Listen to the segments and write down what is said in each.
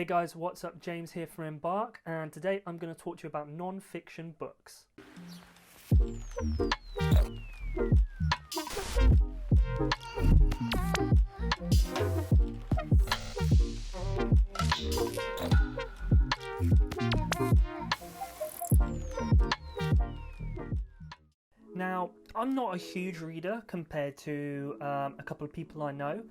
Hey guys, what's up? James here from Embark, and today I'm going to talk to you about non-fiction books. Now, I'm not a huge reader compared to a couple of people I know,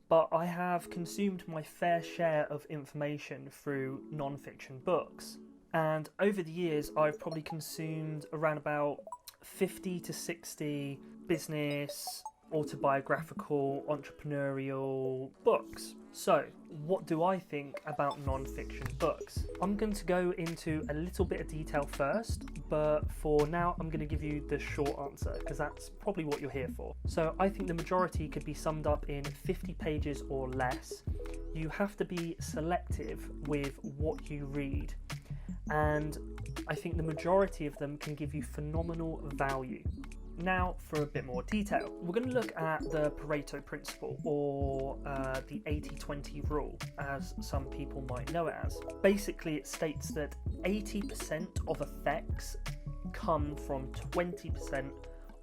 but I have consumed my fair share of information through non-fiction books. And over the years, I've probably consumed around about 50 to 60 business, autobiographical, entrepreneurial books. So, what do I think about non-fiction books? I'm going to go into a little bit of detail first, but for now I'm going to give you the short answer because that's probably what you're here for. So I think the majority could be summed up in 50 pages or less. You have to be selective with what you read, and I think the majority of them can give you phenomenal value. Now for a bit more detail, we're going to look at the Pareto Principle, or the 80-20 rule, as some people might know it as. Basically, it states that 80% of effects come from 20%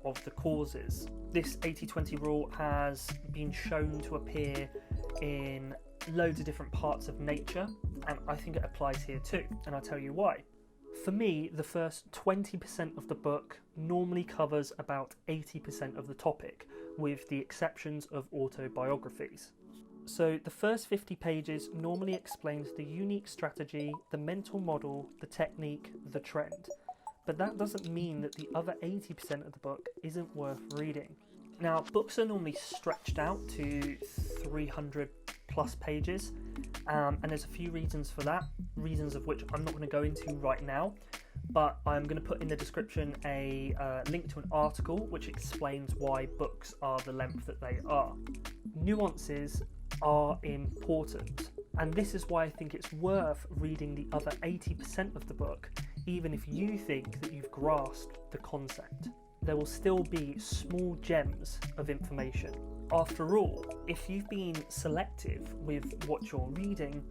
of the causes. This 80-20 rule has been shown to appear in loads of different parts of nature, and I think it applies here too, and I'll tell you why. For me, the first 20% of the book normally covers about 80% of the topic, with the exceptions of autobiographies. So the first 50 pages normally explains the unique strategy, the mental model, the technique, the trend. But that doesn't mean that the other 80% of the book isn't worth reading. Now, books are normally stretched out to 300 plus pages, and there's a few reasons for that, reasons of which I'm not going to go into right now, but I'm going to put in the description a link to an article which explains why books are the length that they are. Nuances are important, and this is why I think it's worth reading the other 80% of the book, even if you think that you've grasped the concept. There will still be small gems of information. After all, if you've been selective with what you're reading,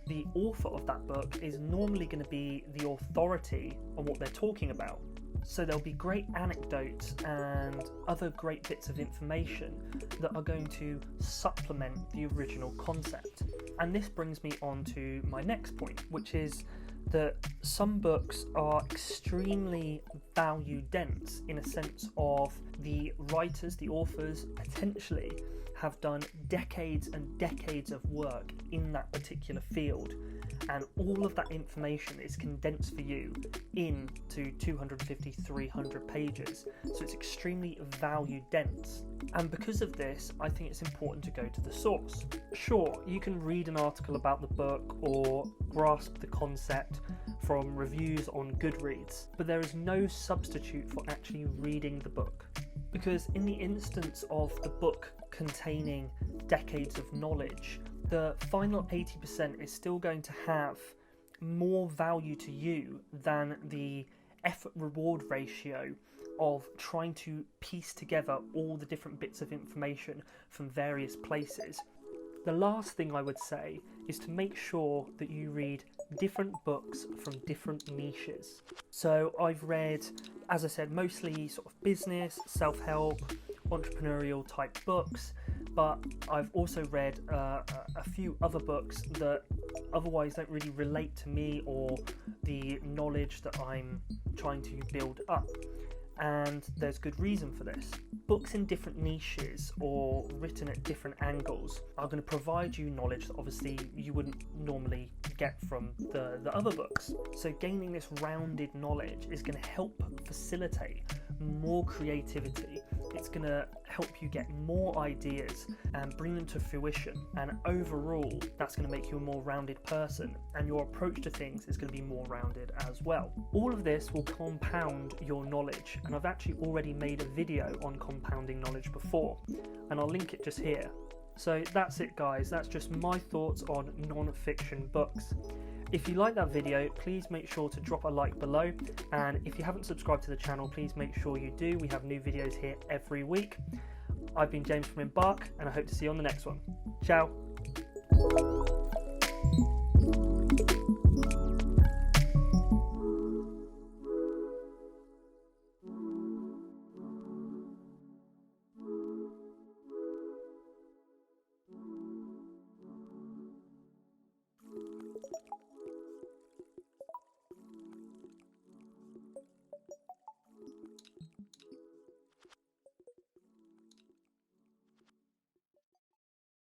the author of that book is normally going to be the authority on what they're talking about. So there'll be great anecdotes and other great bits of information that are going to supplement the original concept. And this brings me on to my next point, which is that some books are extremely value dense, in a sense of the writers, the authors, potentially have done decades and decades of work in that particular field, and all of that information is condensed for you into 250, 300 pages, so it's extremely value dense. And because of this, I think it's important to go to the source. Sure, you can read an article about the book or grasp the concept from reviews on Goodreads, but there is no substitute for actually reading the book. Because in the instance of the book containing decades of knowledge, the final 80% is still going to have more value to you than the effort-reward ratio of trying to piece together all the different bits of information from various places. The last thing I would say is to make sure that you read different books from different niches. So I've read, as I said, mostly sort of business, self-help, entrepreneurial type books, but I've also read a few other books that otherwise don't really relate to me or the knowledge that I'm trying to build up. And there's good reason for this. Books in different niches or written at different angles are going to provide you knowledge that obviously you wouldn't normally get from the other books. So gaining this rounded knowledge is going to help facilitate more creativity. It's going to help you get more ideas and bring them to fruition, and overall that's going to make you a more rounded person, and your approach to things is going to be more rounded as well. All of this will compound your knowledge, and I've actually already made a video on compounding knowledge before, and I'll link it just here. So that's it guys, that's just my thoughts on non-fiction books. If you like that video, please make sure to drop a like below, and if you haven't subscribed to the channel, please make sure you do. We have new videos here every week. I've been James from Embark, and I hope to see you on the next one. Ciao!